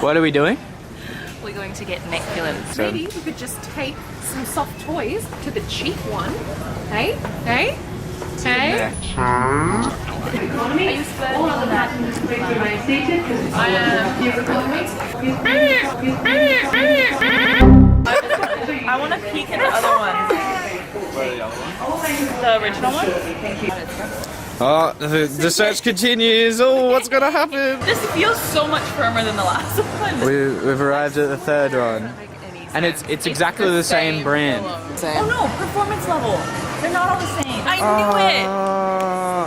What are we doing? We're going to get neck pillows. Maybe we could just take some soft toys to the cheap one. Hey? Hey? Hey? Are you splurging on that? I want to peek at the other ones. Where are the other ones? The original one? Oh, the search continues. Oh, what's gonna happen? This feels so much firmer than the last one. We've arrived at the third one. And it's exactly the same brand. Oh no, performance level. They're not all the same. I knew it.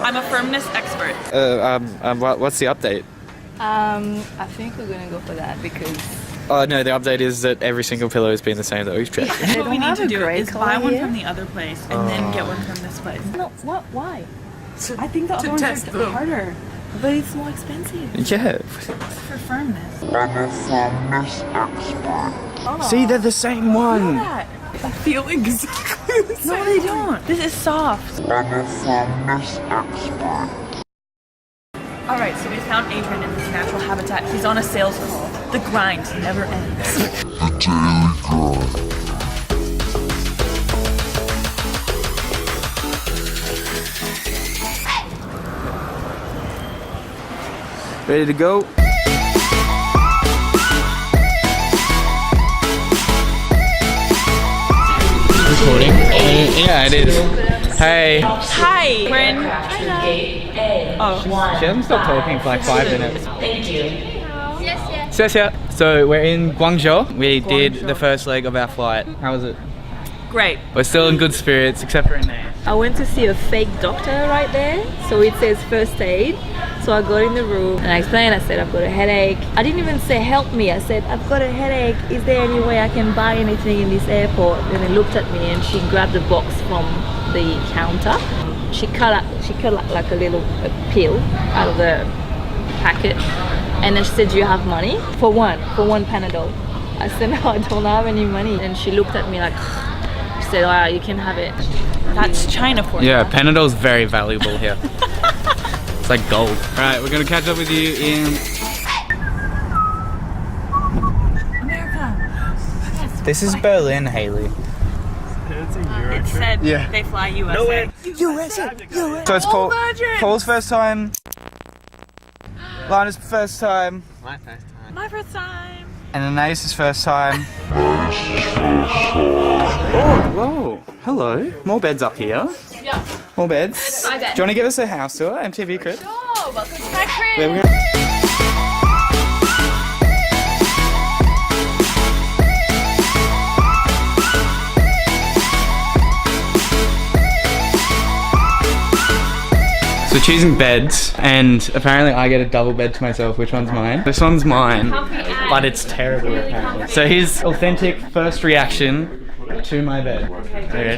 I'm a firmness expert. What's the update? I think we're gonna go for that because Oh no, the update is that every single pillow has been the same that we've checked. what we need to do is buy one from the other place and then get one from this place. No, what? Why? I think the other ones are harder, but it's more expensive. Yeah. For firmness. I'm a firmness expert. See, they're the same one. I feel exactly the same. No, they don't. This is soft. I'm a firmness expert. Alright, so we found Adrian in his natural habitat. He's on a sales call. The grind never ends. The daily grind. Ready to go? Recording? Yeah, it is. Hey. Hi! We're in China. Oh. She hasn't stopped talking for like 5 minutes. Thank you. Yes, yeah. So we're in Guangzhou. We did the first leg of our flight. How was it? Great. We're still in good spirits, except for Anais. I went to see a fake doctor right there, so it says first aid. So I got in the room and I explained, I said I've got a headache. I didn't even say help me, I said I've got a headache, is there any way I can buy anything in this airport? And he looked at me and she grabbed a box from the counter. She cut like a little pill out of the packet and then she said, do you have money? For one Panadol. I said, no, I don't have any money. And she looked at me like, she said, oh, you can have it. That's China for you. Yeah, Panadol's very valuable here. It's like gold. Alright, we're gonna catch up with you in America. This is Berlin, Haley. It said they fly USA. So it's Paul's first time. Lana's first time. My first time. And Anais' first time. Oh, whoa. Hello. More beds up here. Yeah. More beds. My bed. Do you want to give us a house tour, MTV crib? Oh, welcome to my crib. Yeah, we're gonna... So choosing beds, and apparently I get a double bed to myself. Which one's mine? This one's mine, but it's terrible apparently. So his authentic first reaction to my bed. Okay.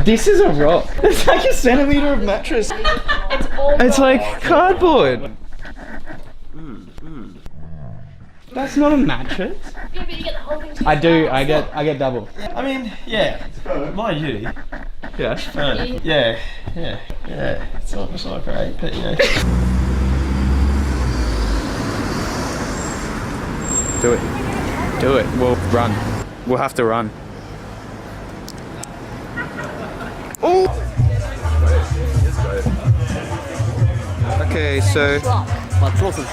This is a rock. It's like a centimeter of mattress. It's like cardboard. That's not a mattress. I do. I get double. I mean, yeah, mind you, Yeah. yeah, it's not great, but yeah. Do it. Do it. We'll run. We'll have to run. Oh. Okay, so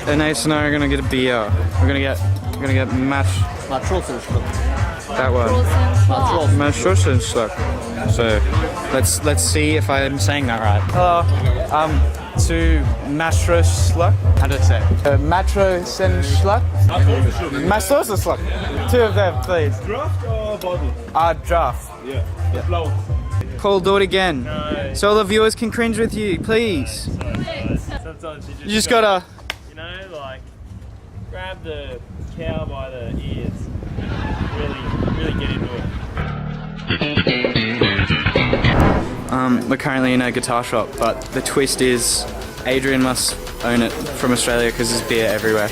Anais and I are gonna get a beer. We're gonna get mash. That one. Matrosenschlag. So let's see if I'm saying that right. Hello. To Matrosenschlag. How do I say? Matrosenschlag. Matrosenschlag. Two of them, please. Draft or bottle? Draft. Yeah. Float. Paul, do it again. No. So all the viewers can cringe with you, please. Sometimes You just gotta. you know, like, grab the cow by the ears. Really get into it. We're currently in a guitar shop, but the twist is Adrian must own it from Australia because there's beer everywhere.